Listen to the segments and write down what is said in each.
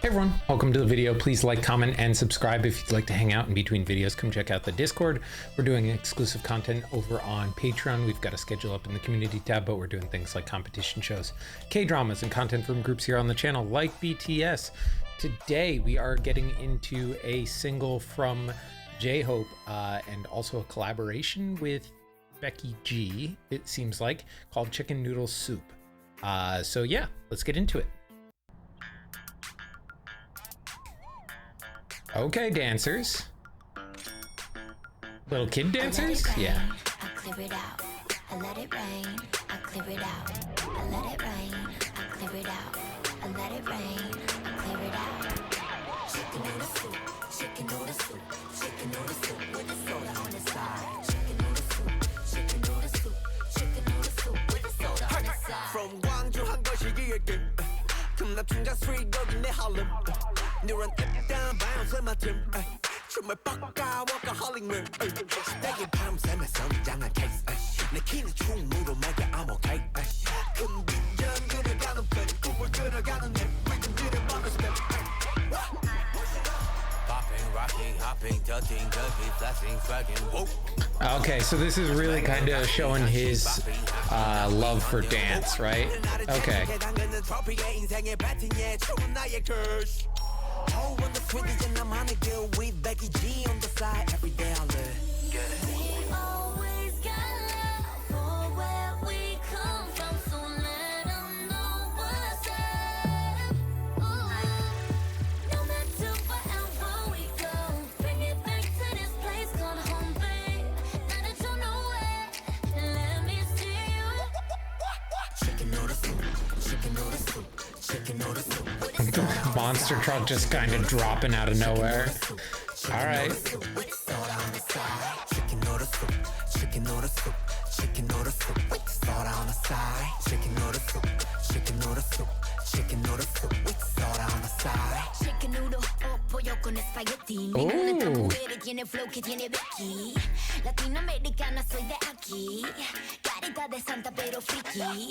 Hey everyone, welcome to the video. Please like, comment, and subscribe if you'd like to hang out in between videos. Come check out the Discord. We're doing exclusive content over on Patreon. We've got a schedule up in the community tab, but we're doing things like competition shows, K-dramas, and content from groups here on the channel like BTS. Today we are getting into a single from J-Hope and also a collaboration with Becky G, it seems like, called Chicken Noodle Soup. So yeah, let's get into it. Okay, dancers. Little kid dancers? Yeah. I clear it out. I let it rain. I clear it out. I let it rain. I clear it out. I let it rain. I clear it out. Chicken noodle soup. Chicken noodle soup. Chicken noodle soup with the soda on the side. Chicken noodle soup. Chicken noodle soup. Chicken noodle soup with the soda on the side. From Gwangju 한 것이 기획돼. 금납 충전 스트리트 여기 내 할렘. Neuron up down bounce in my team. 춤을 뻑까 workaholic 물. 시대의 밤샘에 성장한 case. 내 키는 충무로 make I'm okay. 큰 비전 그려가는 편 꿈을 그려가는 내 rhythm들의 먹는 step. Popping, rocking, hopping, touching, ducking, flashing, swagging, whoa. Okay, so this is really kind of showing his love for dance, right? Okay. Oh, on the sweet and I'm on a girl with Becky G on the side. Every day I live. We always got love for where we come from, so let 'em know what's up. Ooh. No matter wherever we go, bring it back to this place called home, babe. Now that you know it, let me see you. Chicken noodle soup, chicken noodle soup, chicken noodle soup. Monster truck just kind of dropping out of nowhere. All right. Chicken noodle soup, chicken noodle soup, chicken noodle soup with soda on the side. Chicken noodle soup, chicken noodle soup, chicken noodle soup with soda on the side. Chicken noodle o pollo con espagueti. Mi nena mujer tiene flow que tiene Becky. Latinoamericana soy de aquí. Carita de santa pero friki.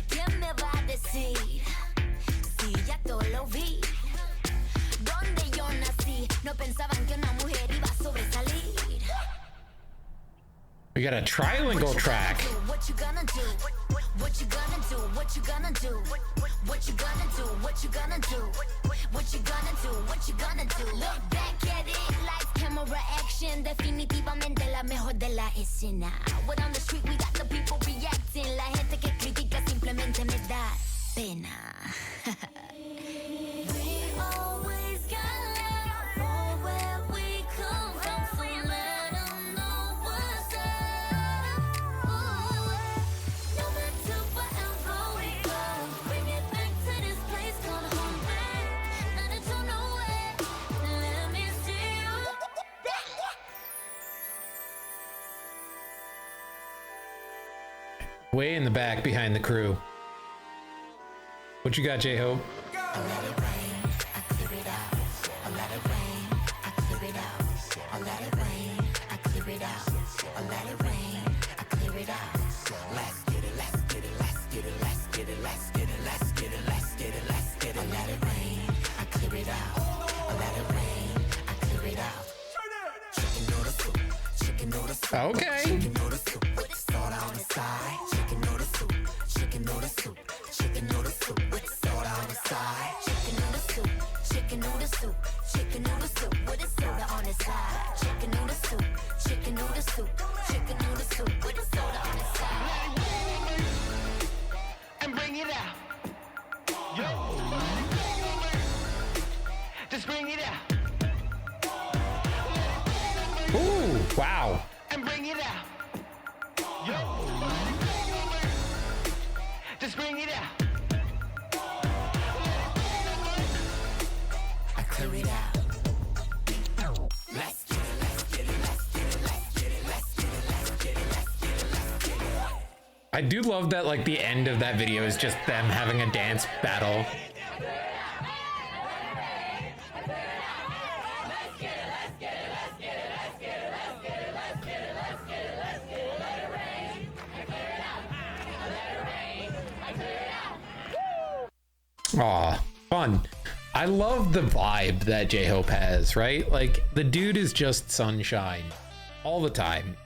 ¿Quién me va a decir? Sí, ya todo lo vi. Donde yo nací, no pensaban que una mujer iba a sobresalir. We got a trilingual track. What you gonna do? What you gonna do? What you gonna do? What you gonna do? What you gonna do? What you gonna do? What you gonna do? Look back at it, lights, camera, action. Definitivamente la mejor de la escena. Out on the street, we got the people reacting. La gente que critica simplemente me da pena. We always got love for where we come from, so let 'em know what's up. Ooh. No matter wherever we go, bring it back to this place called home, babe. Now that you know it, let me see you. Way in the back behind the crew. What you got, J-Hope? I let it rain, I clear it out. I let it rain, I clear it out. I let it rain, I clear it out. I let it rain, I clear it out. Let's get it, let's get it, let's get it, let's get it, let's get it, let's get it, let's get it, let's get it. I let it rain, I clear it out. I let it rain, I clear it out. Chicken noodle soup, chicken noodle soup. Okay. Chicken noodle soup with soda on the side. Chicken noodle soup, chicken noodle soup, chicken noodle soup with soda on the side. Chicken noodle soup, chicken noodle soup, chicken noodle soup with a soda on the side. Chicken noodle soup, chicken noodle soup, chicken noodle soup with a soda on the side. And bring it out. Yo. Just bring it out. Ooh, wow. And bring it out. Yo. Just bring it out. I clear it out. Let's get it, let's get it, let's get it, let's get it, let's get it, let's get it, let's get it, let's get it. I do love that, like, the end of that video is just them having a dance battle. Aw, fun. I love the vibe that J-Hope has, right? Like, the dude is just sunshine all the time.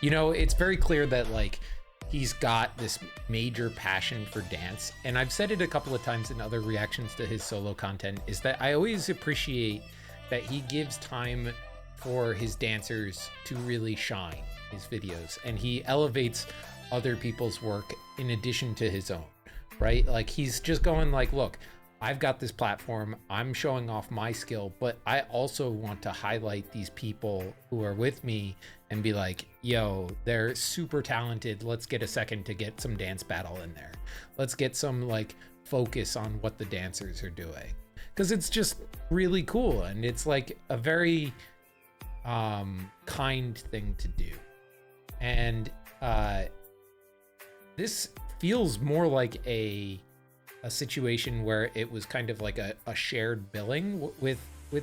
You know, it's very clear that, like, he's got this major passion for dance. And I've said it a couple of times in other reactions to his solo content, is that I always appreciate that he gives time for his dancers to really shine his videos. And he elevates other people's work in addition to his own, right? Like, he's just going like, look, I've got this platform, I'm showing off my skill, but I also want to highlight these people who are with me and be like, yo, they're super talented. Let's get a second to get some dance battle in there. Let's get some like focus on what the dancers are doing. Because it's just really cool. And it's like a very kind thing to do. And this feels more like a situation where it was kind of like a shared billing with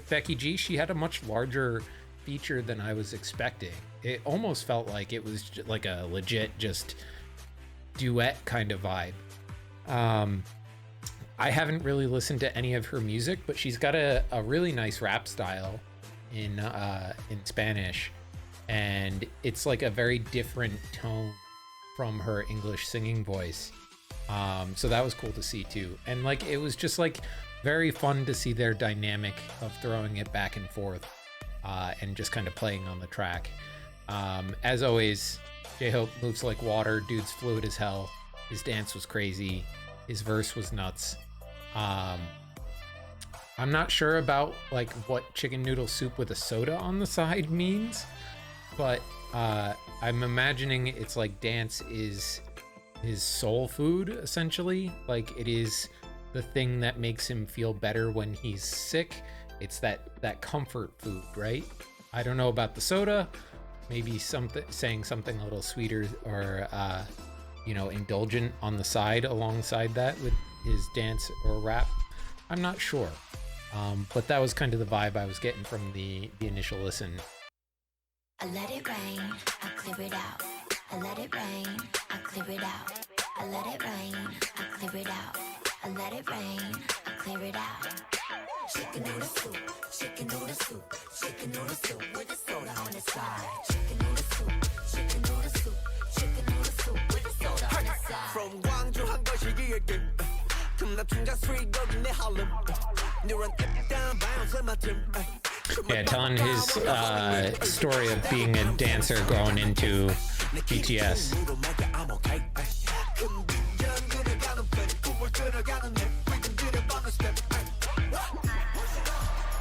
Becky G. She had a much larger feature than I was expecting. It almost felt like it was like a legit just duet kind of vibe. I haven't really listened to any of her music, but she's got a really nice rap style in Spanish, and it's like a very different tone from her English singing voice. So that was cool to see too. And like, it was just like very fun to see their dynamic of throwing it back and forth and just kind of playing on the track. As always, J-Hope moves like water. Dude's fluid as hell. His dance was crazy. His verse was nuts. I'm not sure about like what chicken noodle soup with a soda on the side means, but I'm imagining it's like dance is his soul food, essentially. Like, it is the thing that makes him feel better when he's sick. It's that comfort food, right? I don't know about the soda. Maybe saying something a little sweeter or you know, indulgent on the side alongside that with his dance or rap. I'm not sure. But that was kind of the vibe I was getting from the initial listen. I let it rain, I clear it out. I let it rain, I clear it out. I let it rain, I clear it out. I let it rain, I clear it out. Chicken noodle soup, chicken noodle soup, chicken noodle soup with a soda on the side. Chicken noodle soup, chicken noodle soup, chicken noodle soup with a soda on the side. From Gwangju 한 거시기에게 금납 충자 스트릿 거기 내 harlem 누런 앱 down bounce my team. Yeah, telling his story of being a dancer growing into BTS.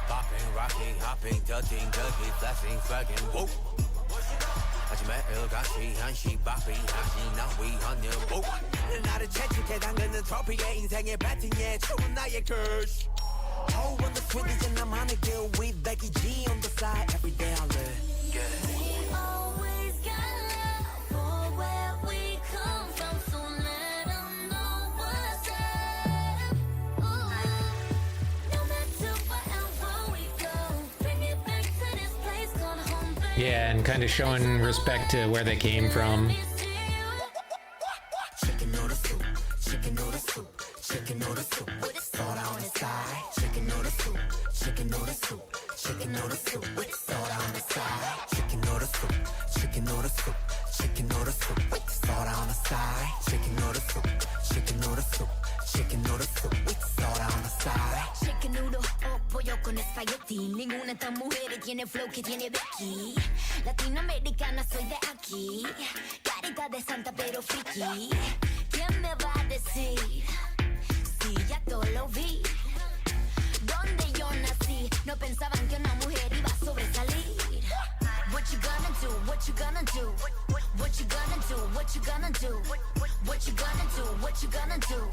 Popping, rocking, hopping, ducking, ducking, flashing, flagging, whoa. 하지만 일같이 한시 바삐 하시 나 위하냐 whoa. 나를 채찍해 당근은 트로피의 인생의 배팅에 추운 나의 curse. Oh, on the Swedish and I'm on a girl with Becky G on the side. Every day I live. We always got love for where we come from, so let 'em know what's up. Ooh. No matter wherever we go, bring it back to this place called home, baby. Yeah, and kind of showing respect to where they came from. Chicken noodle soup, chicken noodle soup, chicken noodle soup with soda on the side. Chicken noodle soup, chicken noodle soup, chicken noodle soup with soda on the side. Chicken noodle soup, chicken noodle soup, chicken noodle soup with soda on the side. Chicken noodle soup, chicken noodle soup, chicken noodle soup with soda on the side. Chicken noodle, oh, pollo con espagueti. Ninguna de estas mujeres tiene flow que tiene Becky. Latinoamericana, soy de aquí. Carita de santa pero friki. ¿Quién me va a decir? Si ya todo lo vi. Donde yo nací, no pensaban que una mujer iba a sobresalir. What you gonna do? What you gonna do? What you gonna do? What you gonna do? What you gonna do? What you gonna do?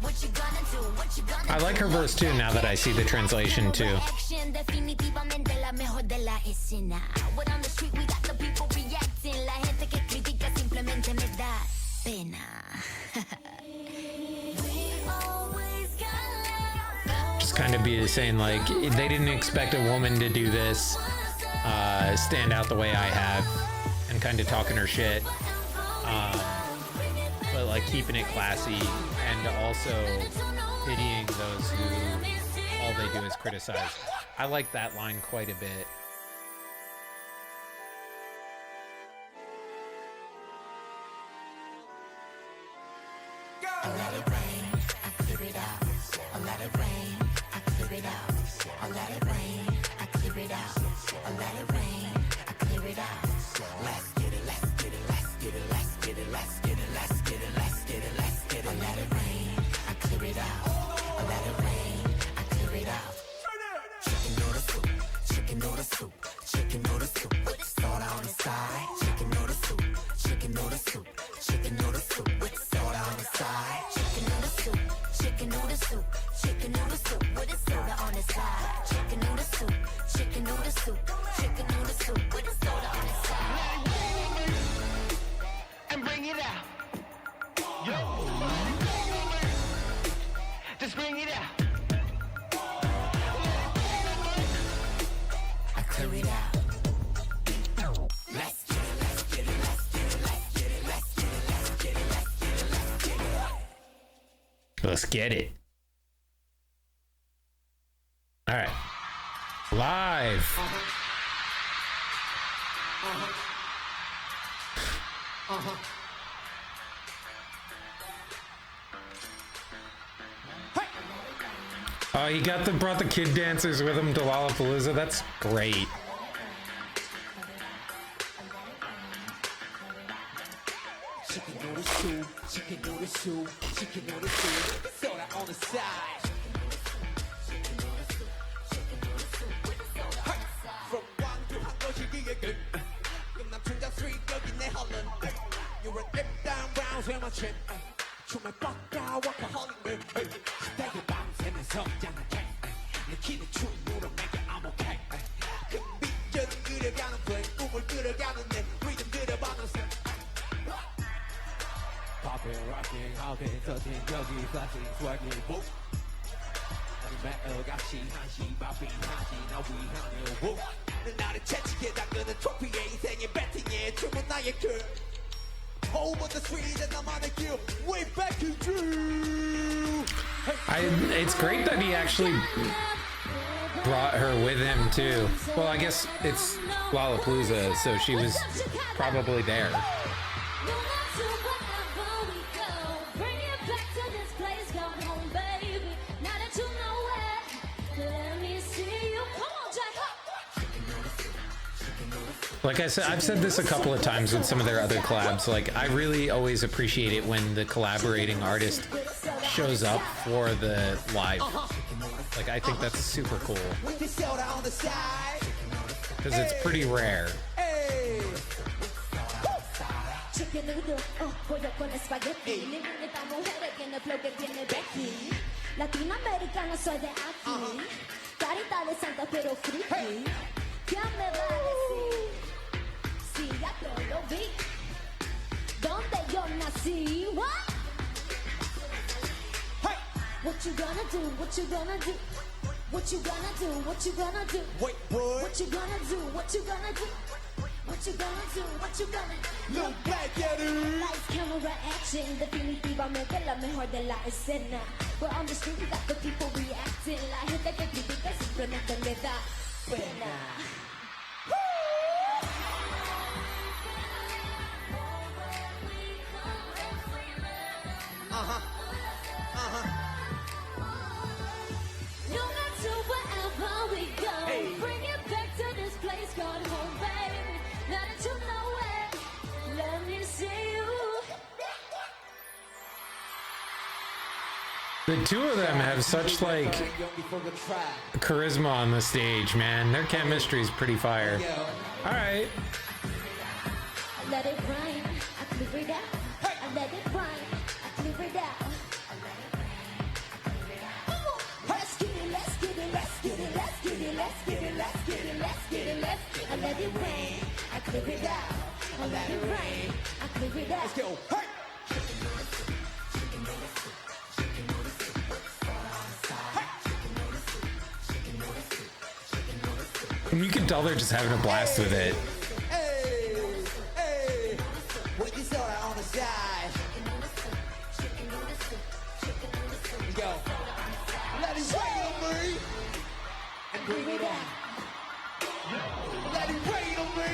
What you gonna do? What you gonna do? I like her verse too now that I see the translation too. Definitivamente la mejor de la escena. Word on the street, we got the people reacting. La gente que critica simplemente me da pena. Just kind of be saying like, they didn't expect a woman to do this, stand out the way I have, and kind of talking her shit, but like keeping it classy and also pitying those who all they do is criticize. I like that line quite a bit. I let it rain, I clear it out. I let it rain, I clear it out. I let it rain, I clear it out. I let it rain, I clear it out. Let's get it, let's get it, let's get it, let's get it, let's get it, let's get it, let's get it, let's get it. I let it rain, I clear it out. I let it rain, I clear it out. Chicken noodle soup, chicken noodle soup, chicken noodle soup with soda on the side. Chicken noodle soup, chicken noodle soup, chicken noodle soup with soda on the side. Chicken noodle soup, chicken noodle soup, chicken noodle soup with a soda on the side. Chicken noodle soup, chicken noodle soup, chicken noodle soup with a soda on the side. And bring it out. Yo. Just bring it out. I clear it out. Let's get it, let's get it, let's get it, let's get it, let's get it, let's get it, let's get it, let's get it. Let's get it. All right. Live. Oh, he brought the kid dancers with him to Lollapalooza. That's great. Chicken noodle soup, chicken noodle soup, chicken noodle soup, soda on the side. From one to 한도시기에 끝난 춘자 스윗 여기 내 헐른. You're an up down brown 쇠만 친. 춤을 뻑가 워커홀릭. 시대의 밤새면서 장난해. 느끼는 춤으로 make it I'm okay. 그 미전을 그려가는 플레이, 꿈을 그려가는 내 리듬 그려봐는 새. Popping, rocking, hopping, touching, 여기 flashing, swagging, whoop. 매일같이 한시 바삐 한시 나 위하네 whoop. 나를 채찍에 담그는 트로피에 인생의 배팅에 춤은 나의 길. Over the street and 나만의 길. Way back in June. It's great that he actually brought her with him too. Well, I guess it's Lollapalooza, so she was probably there. Like I said, I've said this a couple of times with some of their other collabs. Like, I really always appreciate it when the collaborating artist shows up for the live. Like, I think that's super cool. Because it's pretty rare. Chicken noodle, pollo con espagueti. Esta mujer tiene flow que tiene Becky. Latinoamericana soy de aquí. Carita de santa pero friki. ¿Quién me va a decir? Si ya te lo vi. Donde yo nací. What? What you gonna do? What you gonna do? What you gonna do? What you gonna do? Wait, what? What you gonna do? What you gonna do? What you gonna do? What you gonna do? Look back at her. Lights, camera, action. Definitivamente la mejor de la escena. We're on the street, we got the people reacting. La gente que critica simplemente le da pena. No matter wherever we go, bring it back to this place called home, baby. Now that you know it, let me see you. The two of them have such, like, charisma on the stage, man. Their chemistry is pretty fire. All right. Let it rain, I clear it out. I let it rain, I clear it out. Let's get it, let's get it, let's get it, let's get it, let's get it, let's get it, let's get it, let's get it. I let it rain, I clear it out. I let it rain, I clear it out. Let's go. Hey! And you can tell they're just having a blast with it. Hey, hey, with the soda on the side. Let's go. Let it rain on me. clear it out. Let it rain on me.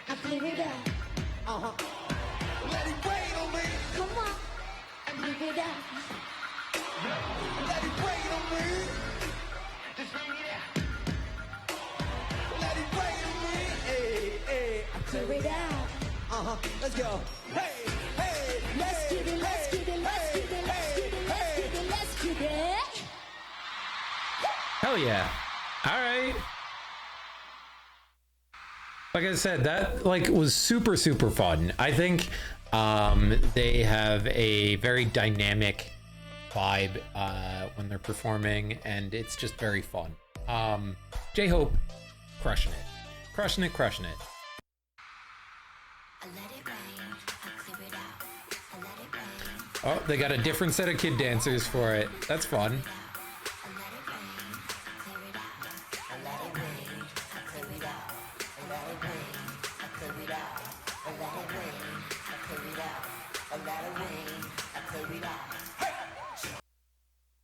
I clear it out. Let it rain on me. Come on. I clear it out. Let it rain on me. Just bring it out. Let it rain on me. Hey, hey. I clear it out. Let's go. Hey, hey. Let's get it. Let's get it. Let's get it. Let's get it. Let's get it. Let's get it. Hell yeah. All right. Like I said, that like was super fun. I think they have a very dynamic vibe when they're performing, and it's just very fun. J-Hope crushing it. Crushing it. I let it rain, I clear it out. I let it rain. Oh, they got a different set of kid dancers for it. That's fun.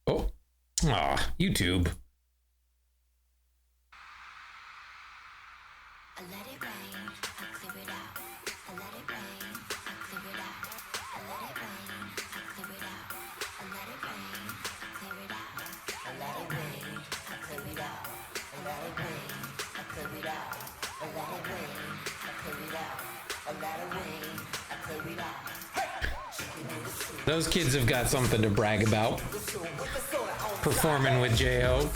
Oh, aw, YouTube. I let it rain, I clear it out. I let it rain, I clear it out. I let it rain, I clear it out. I let it rain, I clear it out. I let it rain, I clear it out. I let it rain, I clear it out. I let it rain, I clear it out. I let it rain, I clear it out. Those kids have got something to brag about. Performing with J-Hope.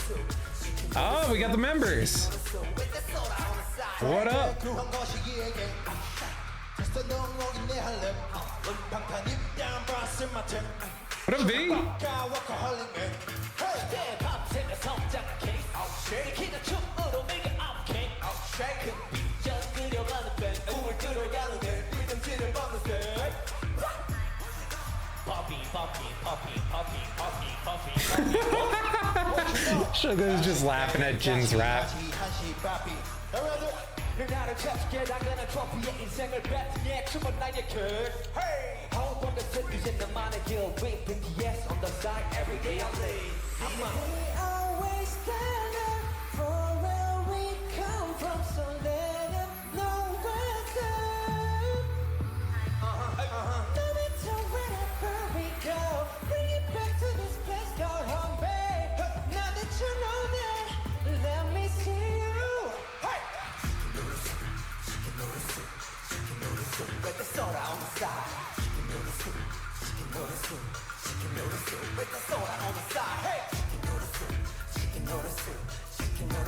Oh, we got the members. What up? What up, V? Sugar's just laughing at Jin's rap. BTS on the side every day I live. Always stand up for where we come from, so let them know what's up. No matter wherever we go, bring it back to this place called home, babe. Now that you know that, let me see you. With the soda on the side. With the soda on the side, hey! Chicken noodle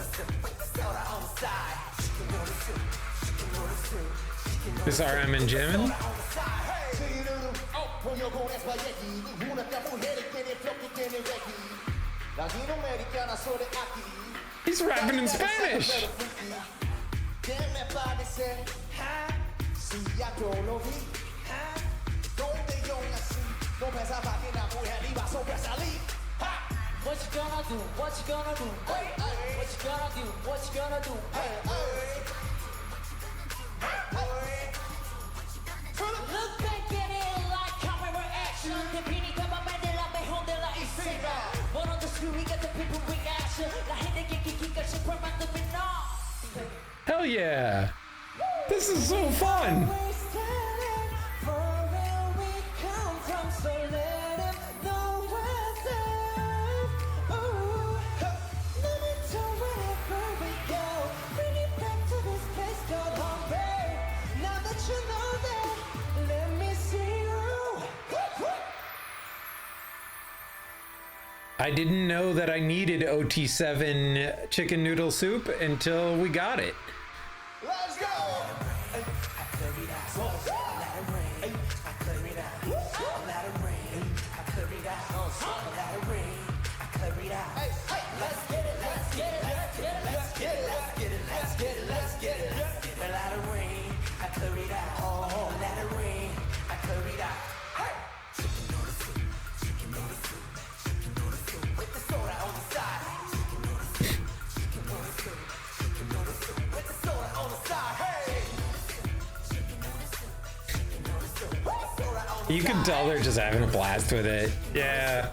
soup, with the soda on the side. Chicken noodle soup, This RM and Jimin? He's rapping in Spanish. What you gonna do? What you gonna do? Hey, what you gonna do? What you gonna do? Hey, look back at it like camera action. Definita mamá de la mejor de la escena. One on the street, we got the people reaction. La gente que Superman dominó. Hell yeah. This is so fun. I didn't know that I needed OT7 chicken noodle soup until we got it. Let's go! You can tell they're just having a blast with it. Yeah.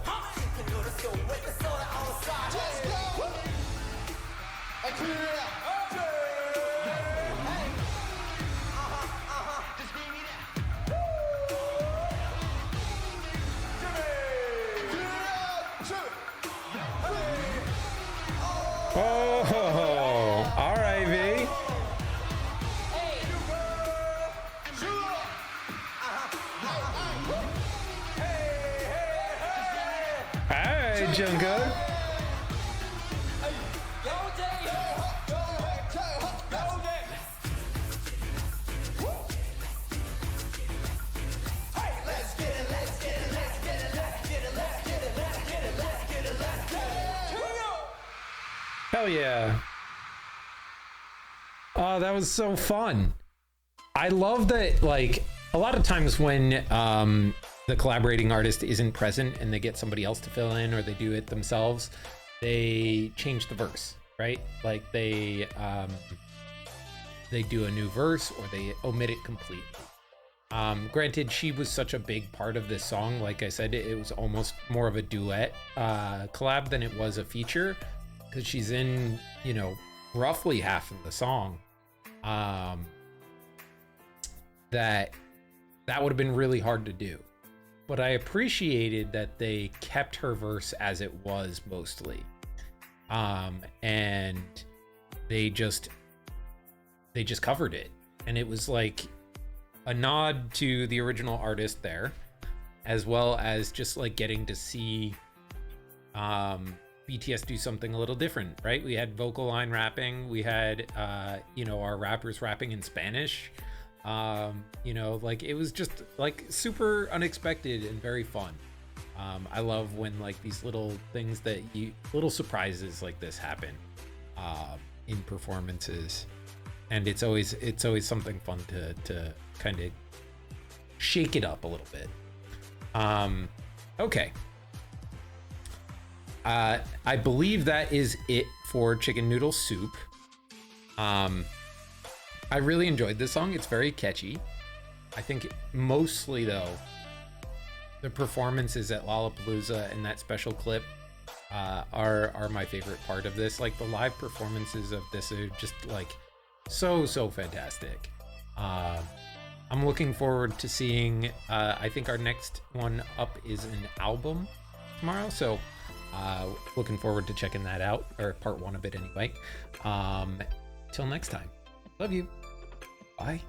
Just bring it out. Oh, all right, V. All right, Jungkook. Hell yeah. Oh, that was so fun. I love that, like, a lot of times when the collaborating artist isn't present and they get somebody else to fill in or they do it themselves, they change the verse, right? Like they do a new verse or they omit it completely. Granted, she was such a big part of this song. Like I said, it was almost more of a duet collab than it was a feature, because she's in, you know, roughly half of the song. That would have been really hard to do. But I appreciated that they kept her verse as it was mostly. And they just covered it. And it was like a nod to the original artist there, as well as just like getting to see BTS do something a little different, right? We had vocal line rapping, we had you know, our rappers rapping in Spanish. You know, like it was just like super unexpected and very fun. I love when like these little things that little surprises like this happen in performances, and it's always something fun to kind of shake it up a little bit. Okay. I believe that is it for Chicken Noodle Soup. I really enjoyed this song. It's very catchy. I think mostly though, the performances at Lollapalooza and that special clip are my favorite part of this. Like the live performances of this are just like so fantastic. I'm looking forward to seeing, I think our next one up is an album tomorrow. So looking forward to checking that out, or part one of it anyway. Till next time. Love you. Bye.